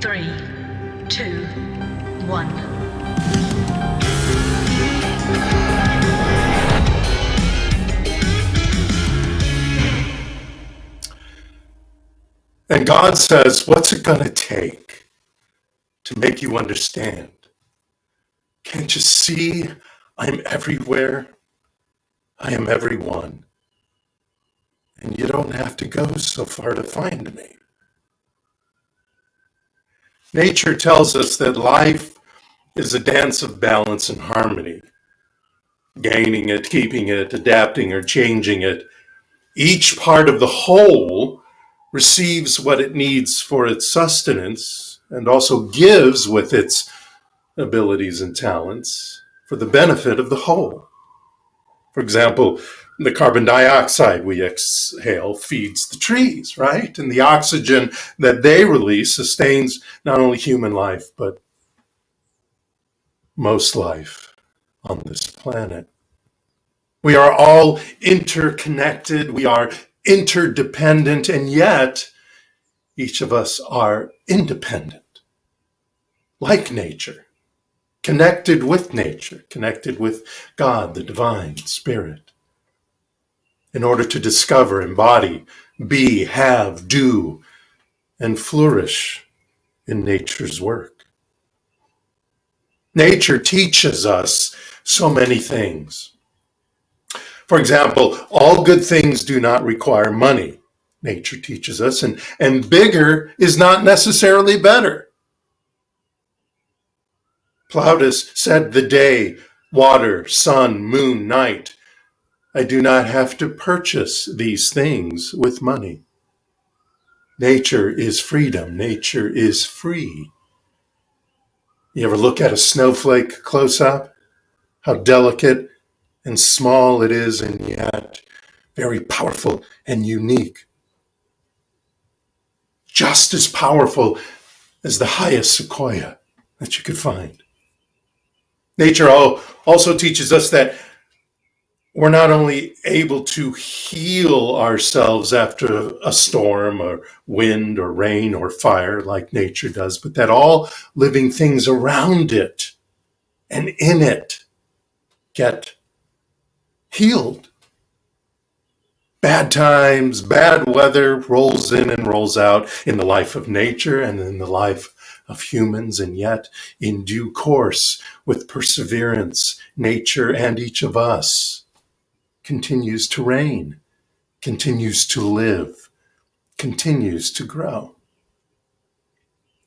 3, 2, 1. And God says, what's it going to take to make you understand? Can't you see I'm everywhere? I am everyone. And you don't have to go so far to find me. Nature tells us that life is a dance of balance and harmony. Gaining it, keeping it, adapting or changing it. Each part of the whole receives what it needs for its sustenance and also gives with its abilities and talents for the benefit of the whole. For example, the carbon dioxide we exhale feeds the trees, right? And the oxygen that they release sustains not only human life, but most life on this planet. We are all interconnected, we are interdependent, and yet each of us are independent, like nature, connected with nature, connected with God, the divine spirit, in order to discover, embody, be, have, do, and flourish in nature's work. Nature teaches us so many things. For example, all good things do not require money, nature teaches us, and bigger is not necessarily better. Plautus said, the day, water, sun, moon, night, I do not have to purchase these things with money. Nature is freedom. Nature is free. You ever look at a snowflake close up? How delicate and small it is, and yet very powerful and unique. Just as powerful as the highest sequoia that you could find. Nature also teaches us that we're not only able to heal ourselves after a storm or wind or rain or fire like nature does, but that all living things around it and in it get healed. Bad times, bad weather rolls in and rolls out in the life of nature and in the life of humans, and yet in due course, with perseverance, nature and each of us continues to reign, continues to live, continues to grow.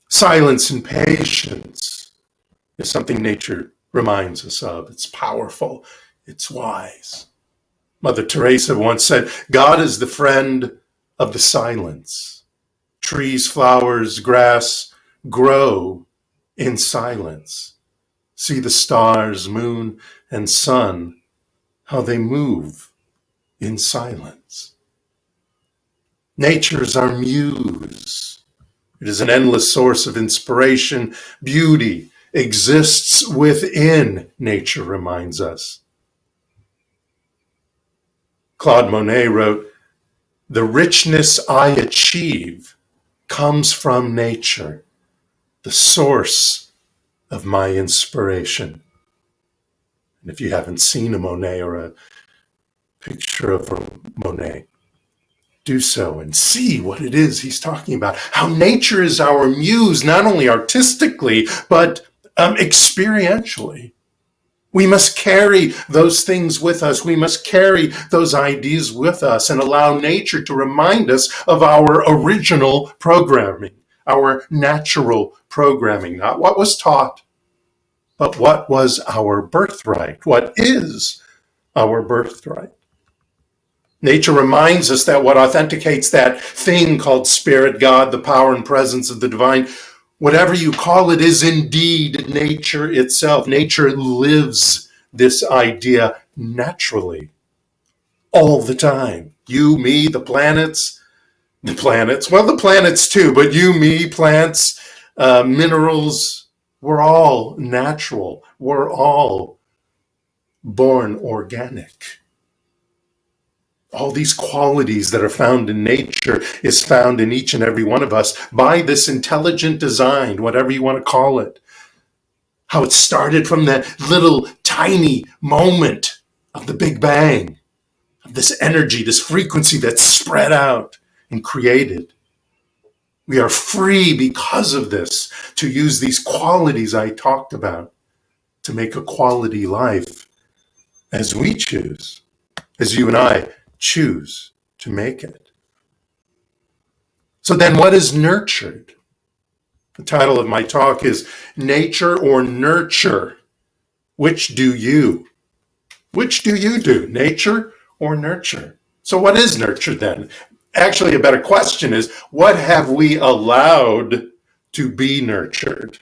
Silence and patience is something nature reminds us of. It's powerful, it's wise. Mother Teresa once said, God is the friend of the silence. Trees, flowers, grass grow in silence. See the stars, moon, and sun, how they move in silence. Nature is our muse. It is an endless source of inspiration. Beauty exists within nature, reminds us. Claude Monet wrote, the richness I achieve comes from nature, the source of my inspiration. And if you haven't seen a Monet or a picture of a Monet, do so and see what it is he's talking about. How nature is our muse, not only artistically, but experientially. We must carry those things with us. We must carry those ideas with us and allow nature to remind us of our original programming, our natural programming, not what was taught, but what was our birthright, what is our birthright. Nature reminds us that what authenticates that thing called spirit, God, the power and presence of the divine, whatever you call it, is indeed nature itself. Nature lives this idea naturally, all the time. You, me, the planets, well, the planets too, but you, me, plants, minerals, we're all natural. We're all born organic. All these qualities that are found in nature is found in each and every one of us by this intelligent design, whatever you want to call it. How it started from that little tiny moment of the Big Bang, of this energy, this frequency that spread out and created. We are free because of this to use these qualities I talked about to make a quality life as we choose, as you and I choose to make it. So then what is nurtured? The title of my talk is Nature or Nurture? Which do you? Which do you do? Nature or nurture? So what is nurture then? Actually, a better question is, what have we allowed to be nurtured?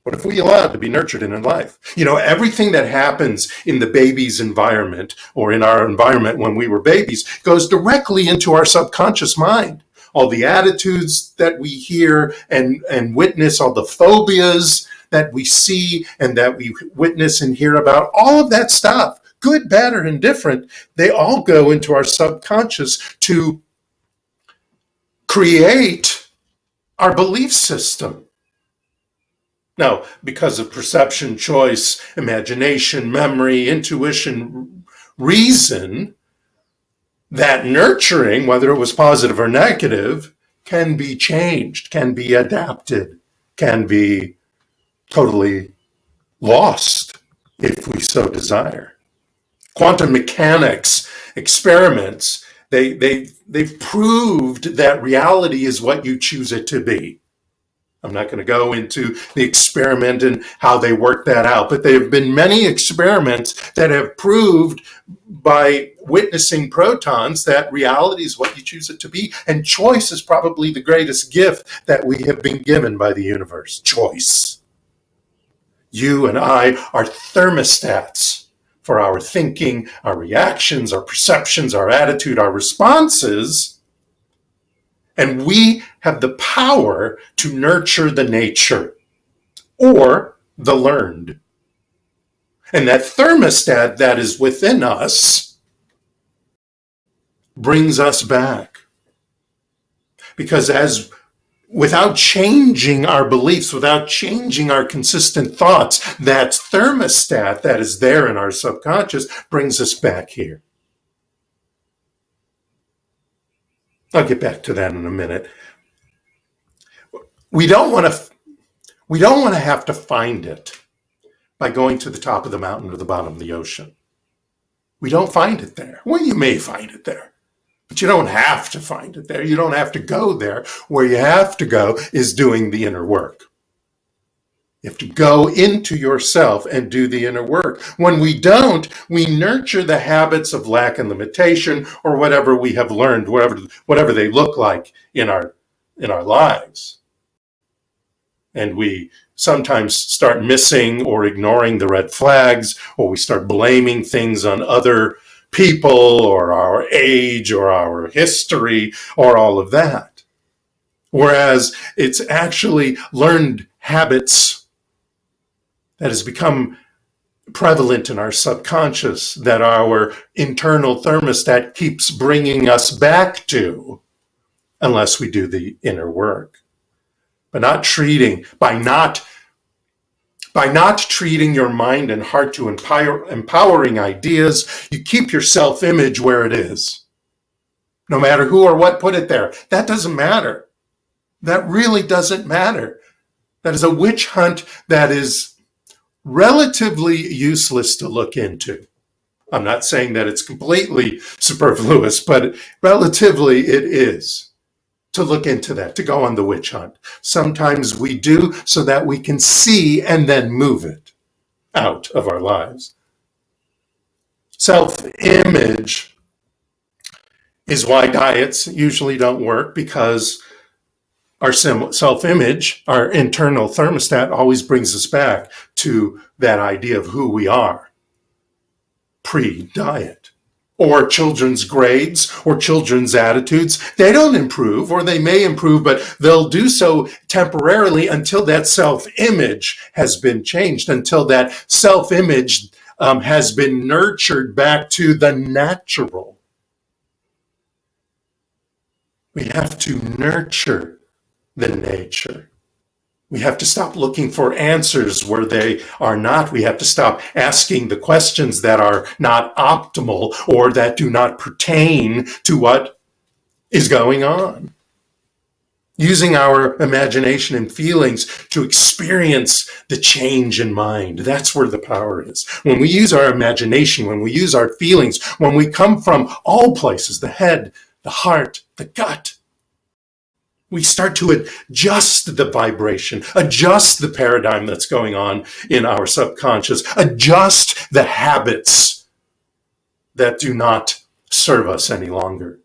What have we allowed to be nurtured in life? You know, everything that happens in the baby's environment or in our environment when we were babies goes directly into our subconscious mind. All the attitudes that we hear and witness, all the phobias that we see and that we witness and hear about, all of that stuff, good, bad, or indifferent, they all go into our subconscious to create our belief system. Now, because of perception, choice, imagination, memory, intuition, reason, that nurturing, whether it was positive or negative, can be changed, can be adapted, can be totally lost if we so desire. Quantum mechanics experiments, they've proved that reality is what you choose it to be. I'm not going to go into the experiment and how they work that out, but there have been many experiments that have proved by witnessing protons that reality is what you choose it to be, and choice is probably the greatest gift that we have been given by the universe. Choice. You and I are thermostats for our thinking, our reactions, our perceptions, our attitude, our responses. And we have the power to nurture the nature or the learned. And that thermostat that is within us brings us back. Because without changing our beliefs, without changing our consistent thoughts, that thermostat that is there in our subconscious brings us back here. I'll get back to that in a minute. We don't want to have to find it by going to the top of the mountain or the bottom of the ocean. We don't find it there. Well, you may find it there, but you don't have to find it there. You don't have to go there. Where you have to go is doing the inner work. You have to go into yourself and do the inner work. When we don't, we nurture the habits of lack and limitation, or whatever we have learned, whatever they look like in our lives. And we sometimes start missing or ignoring the red flags, or we start blaming things on other people or our age or our history or all of that. Whereas it's actually learned habits that has become prevalent in our subconscious that our internal thermostat keeps bringing us back to, unless we do the inner work. By not treating your mind and heart to empowering ideas, you keep your self-image where it is. No matter who or what put it there. That doesn't matter. That really doesn't matter. That is a witch hunt that is relatively useless to look into. I'm not saying that it's completely superfluous, but relatively it is to look into that, to go on the witch hunt. Sometimes we do so that we can see and then move it out of our lives. Self-image is why diets usually don't work, because our self-image, our internal thermostat, always brings us back to that idea of who we are pre-diet. Or children's grades or children's attitudes, they don't improve, or they may improve, but they'll do so temporarily until that self-image has been changed, until that self-image has been nurtured back to the natural. We have to nurture the nature. We have to stop looking for answers where they are not. We have to stop asking the questions that are not optimal or that do not pertain to what is going on. Using our imagination and feelings to experience the change in mind. That's where the power is. When we use our imagination, when we use our feelings, when we come from all places, the head, the heart, the gut, we start to adjust the vibration, adjust the paradigm that's going on in our subconscious, adjust the habits that do not serve us any longer,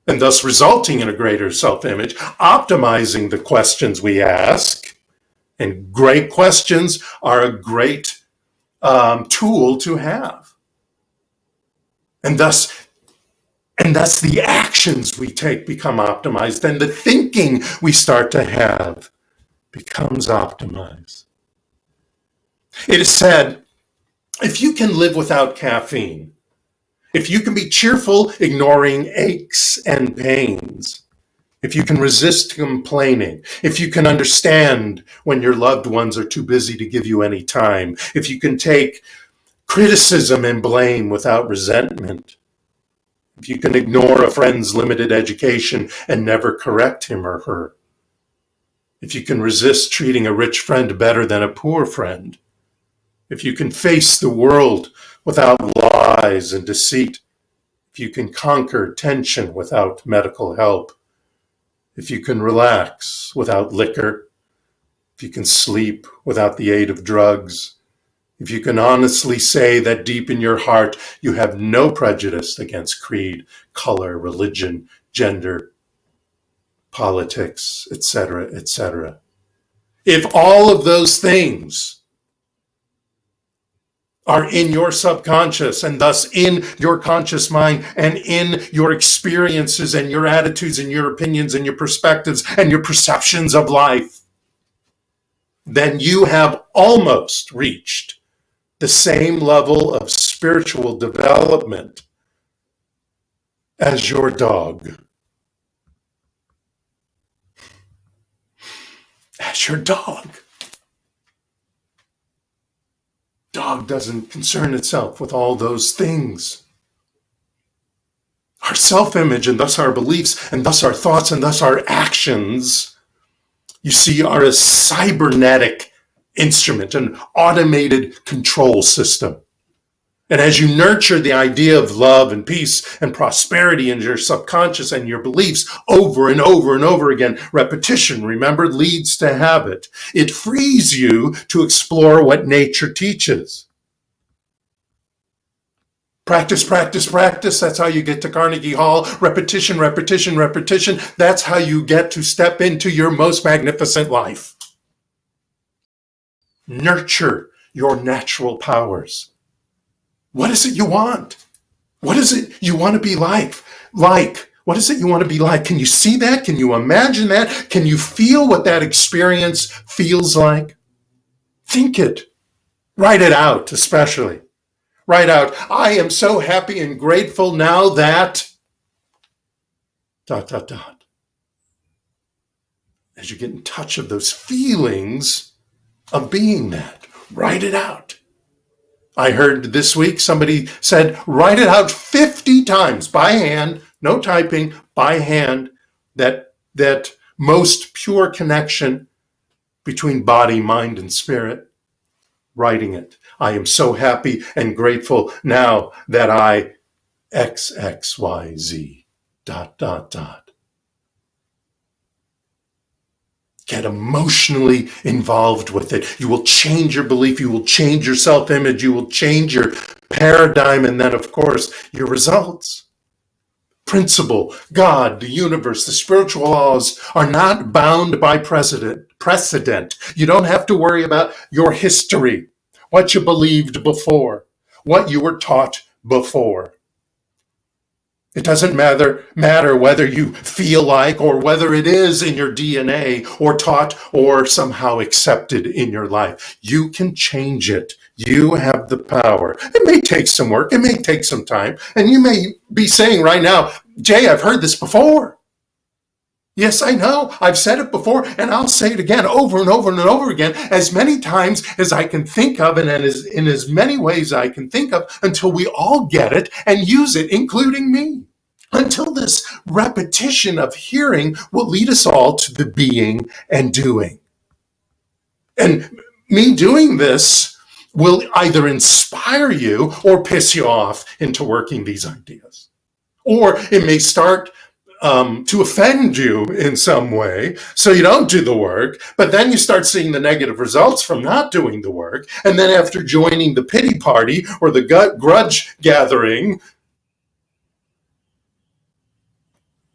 and thus resulting in a greater self-image, optimizing the questions we ask. And great questions are a great tool to have. And thus the actions we take become optimized, and the thinking we start to have becomes optimized. It is said, if you can live without caffeine, if you can be cheerful, ignoring aches and pains, if you can resist complaining, if you can understand when your loved ones are too busy to give you any time, if you can take criticism and blame without resentment, if you can ignore a friend's limited education and never correct him or her, if you can resist treating a rich friend better than a poor friend, if you can face the world without lies and deceit, if you can conquer tension without medical help, if you can relax without liquor, if you can sleep without the aid of drugs, if you can honestly say that deep in your heart you have no prejudice against creed, color, religion, gender, politics, etc., etc. If all of those things are in your subconscious and thus in your conscious mind and in your experiences and your attitudes and your opinions and your perspectives and your perceptions of life, then you have almost reached the same level of spiritual development as your dog. As your dog. Dog doesn't concern itself with all those things. Our self-image and thus our beliefs and thus our thoughts and thus our actions, you see, are a cybernetic instrument, an automated control system. And as you nurture the idea of love and peace and prosperity in your subconscious and your beliefs over and over and over again, repetition, remember, leads to habit. It frees you to explore what nature teaches. Practice, practice, practice. That's how you get to Carnegie Hall. Repetition, repetition, repetition. That's how you get to step into your most magnificent life. Nurture your natural powers. What is it you want? What is it you want to be like? What is it you want to be like? Can you see that? Can you imagine that? Can you feel what that experience feels like? Think it. Write it out, especially. Write out, I am so happy and grateful now that... ... As you get in touch of those feelings of being that, write it out. I heard this week somebody said, write it out 50 times by hand, no typing, by hand, that most pure connection between body, mind, and spirit. Writing it. I am so happy and grateful now that I XXYZ ... Get emotionally involved with it. You will change your belief. You will change your self-image. You will change your paradigm. And then, of course, your results. Principle, God, the universe, the spiritual laws are not bound by precedent. You don't have to worry about your history, what you believed before, what you were taught before. It doesn't matter whether you feel like or whether it is in your DNA or taught or somehow accepted in your life. You can change it. You have the power. It may take some work. It may take some time. And you may be saying right now, Jay, I've heard this before. Yes, I know. I've said it before, and I'll say it again over and over and over again, as many times as I can think of, and in as many ways I can think of, until we all get it and use it, including me. Until this repetition of hearing will lead us all to the being and doing. And me doing this will either inspire you or piss you off into working these ideas. Or it may start to offend you in some way, so you don't do the work, but then you start seeing the negative results from not doing the work, and then after joining the pity party or the grudge gathering,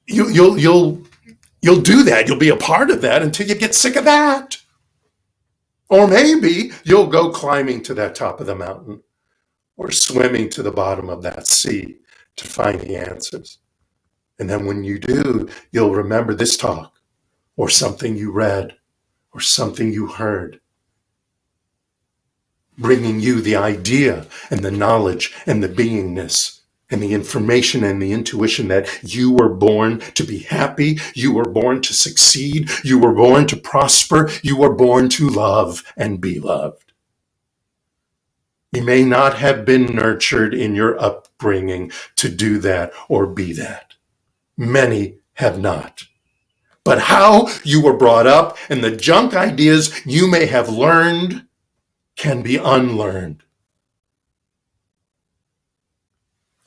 you'll do that. You'll be a part of that until you get sick of that. Or maybe you'll go climbing to that top of the mountain or swimming to the bottom of that sea to find the answers. And then when you do, you'll remember this talk or something you read or something you heard, bringing you the idea and the knowledge and the beingness and the information and the intuition that you were born to be happy, you were born to succeed, you were born to prosper, you were born to love and be loved. You may not have been nurtured in your upbringing to do that or be that. Many have not. But how you were brought up and the junk ideas you may have learned can be unlearned.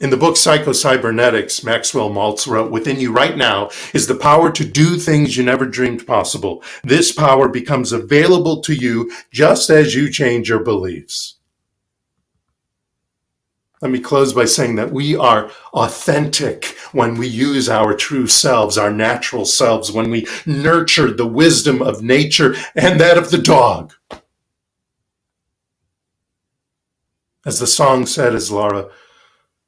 In the book Psycho-Cybernetics, Maxwell Maltz wrote, "Within you right now is the power to do things you never dreamed possible. This power becomes available to you just as you change your beliefs." Let me close by saying that we are authentic when we use our true selves, our natural selves, when we nurture the wisdom of nature and that of the dog. As the song said, as Laura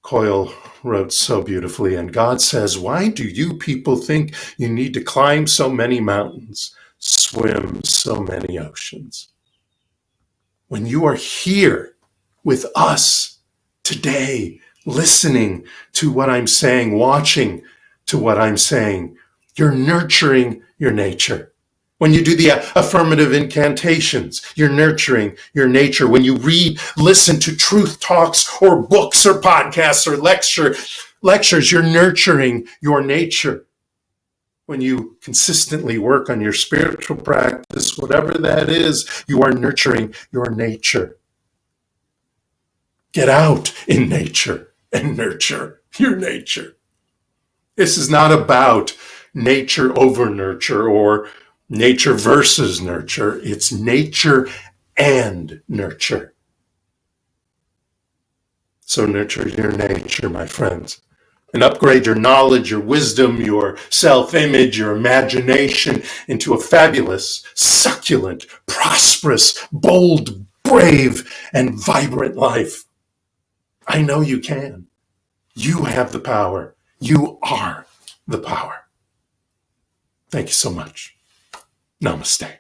Coyle wrote so beautifully, and God says, "Why do you people think you need to climb so many mountains, swim so many oceans?" When you are here with us, today, listening to what I'm saying, watching to what I'm saying, you're nurturing your nature. When you do the affirmative incantations, you're nurturing your nature. When you listen to truth talks or books or podcasts or lectures, you're nurturing your nature. When you consistently work on your spiritual practice, whatever that is, you are nurturing your nature. Get out in nature and nurture your nature. This is not about nature over nurture or nature versus nurture. It's nature and nurture. So nurture your nature, my friends, and upgrade your knowledge, your wisdom, your self-image, your imagination into a fabulous, succulent, prosperous, bold, brave, and vibrant life. I know you can. You have the power. You are the power. Thank you so much. Namaste.